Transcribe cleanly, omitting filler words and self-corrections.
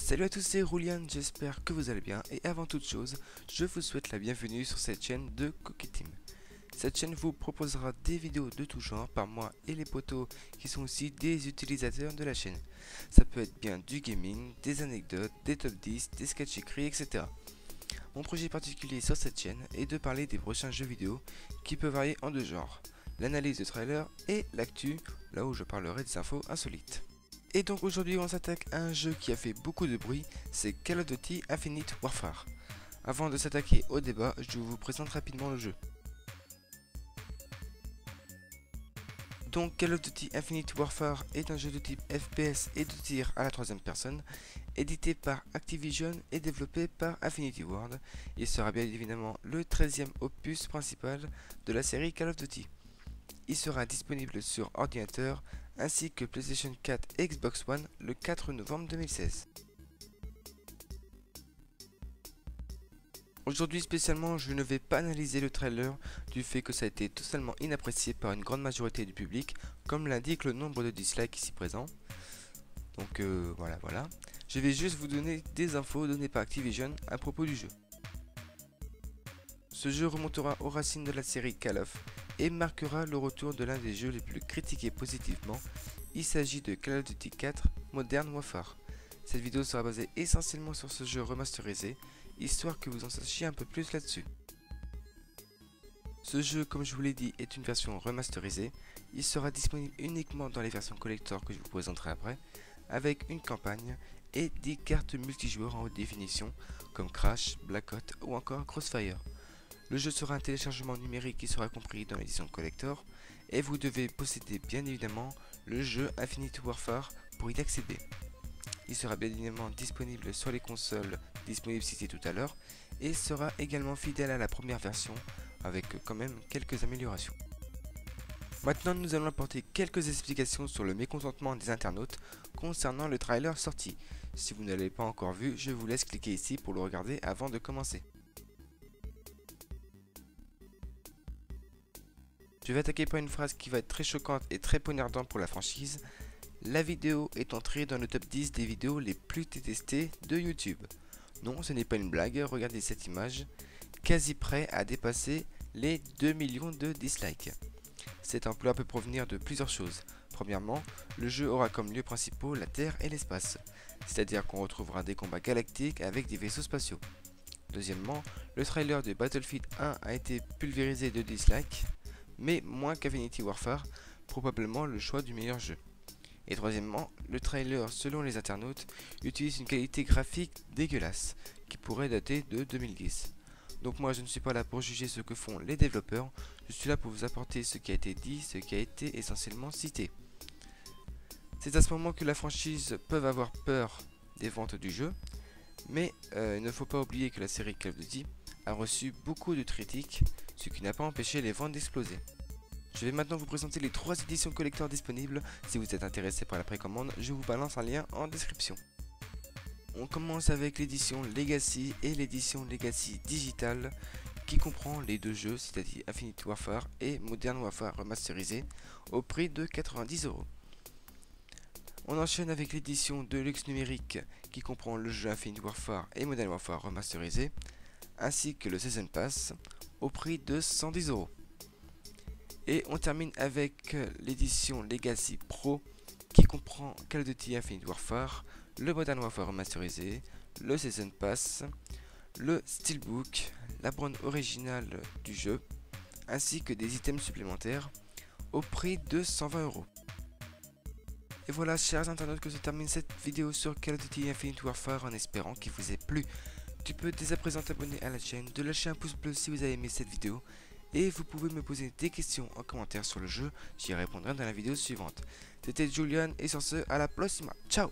Salut à tous, c'est Roulian, j'espère que vous allez bien et avant toute chose, je vous souhaite la bienvenue sur cette chaîne de Cookie Team. Cette chaîne vous proposera des vidéos de tout genre par moi et les potos qui sont aussi des utilisateurs de la chaîne. Ça peut être bien du gaming, des anecdotes, des top 10, des sketchs écrits, etc. Mon projet particulier sur cette chaîne est de parler des prochains jeux vidéo qui peuvent varier en deux genres, l'analyse de trailer et l'actu, là où je parlerai des infos insolites. Et donc aujourd'hui on s'attaque à un jeu qui a fait beaucoup de bruit, c'est Call of Duty Infinite Warfare. Avant de s'attaquer au débat, je vous présente rapidement le jeu. Donc Call of Duty Infinite Warfare est un jeu de type FPS et de tir à la troisième personne, édité par Activision et développé par Infinity Ward. Il sera bien évidemment le 13e opus principal de la série Call of Duty. Il sera disponible sur ordinateur ainsi que PlayStation 4 et Xbox One le 4 novembre 2016. Aujourd'hui spécialement, je ne vais pas analyser le trailer du fait que ça a été totalement inapprécié par une grande majorité du public, comme l'indique le nombre de dislikes ici présents. Donc voilà. Je vais juste vous donner des infos données par Activision à propos du jeu. Ce jeu remontera aux racines de la série Call of et marquera le retour de l'un des jeux les plus critiqués positivement. Il s'agit de Call of Duty 4 Modern Warfare. Cette vidéo sera basée essentiellement sur ce jeu remasterisé, histoire que vous en sachiez un peu plus là-dessus. Ce jeu, comme je vous l'ai dit, est une version remasterisée. Il sera disponible uniquement dans les versions collector que je vous présenterai après, avec une campagne et des cartes multijoueurs en haute définition comme Crash, Black Ops ou encore Crossfire. Le jeu sera un téléchargement numérique qui sera compris dans l'édition collector et vous devez posséder bien évidemment le jeu Infinite Warfare pour y accéder. Il sera bien évidemment disponible sur les consoles disponibles citées tout à l'heure et sera également fidèle à la première version avec quand même quelques améliorations. Maintenant nous allons apporter quelques explications sur le mécontentement des internautes concernant le trailer sorti. Si vous ne l'avez pas encore vu, je vous laisse cliquer ici pour le regarder avant de commencer. Je vais attaquer par une phrase qui va être très choquante et très poignardante pour la franchise. La vidéo est entrée dans le top 10 des vidéos les plus détestées de YouTube. Non, ce n'est pas une blague, regardez cette image, quasi prêt à dépasser les 2 millions de dislikes. Cet emploi peut provenir de plusieurs choses. Premièrement, le jeu aura comme lieux principaux la Terre et l'espace, c'est-à-dire qu'on retrouvera des combats galactiques avec des vaisseaux spatiaux. Deuxièmement, le trailer de Battlefield 1 a été pulvérisé de dislikes, mais moins qu'Infinity Warfare, probablement le choix du meilleur jeu. Et troisièmement, le trailer, selon les internautes, utilise une qualité graphique dégueulasse, qui pourrait dater de 2010. Donc moi je ne suis pas là pour juger ce que font les développeurs, je suis là pour vous apporter ce qui a été dit, ce qui a été essentiellement cité. C'est à ce moment que la franchise peut avoir peur des ventes du jeu, mais il ne faut pas oublier que la série Call of Duty a reçu beaucoup de critiques, ce qui n'a pas empêché les ventes d'exploser. Je vais maintenant vous présenter les 3 éditions collector disponibles. Si vous êtes intéressé par la précommande, je vous balance un lien en description. On commence avec l'édition Legacy et l'édition Legacy Digital qui comprend les deux jeux, c'est-à-dire Infinite Warfare et Modern Warfare remasterisé au prix de 90 €. On enchaîne avec l'édition Deluxe numérique qui comprend le jeu Infinite Warfare et Modern Warfare remasterisé ainsi que le Season Pass au prix de 110 €. Et on termine avec l'édition Legacy Pro qui comprend Call of Duty Infinite Warfare, le Modern Warfare remasterisé, le Season Pass, le Steelbook, la bande originale du jeu, ainsi que des items supplémentaires au prix de 120 €. Et voilà chers internautes que se termine cette vidéo sur Call of Duty Infinite Warfare en espérant qu'il vous ait plu. Tu peux dès à présent t'abonner à la chaîne, de lâcher un pouce bleu si vous avez aimé cette vidéo. Et vous pouvez me poser des questions en commentaire sur le jeu, j'y répondrai dans la vidéo suivante. C'était Julian et sur ce, à la prochaine, ciao.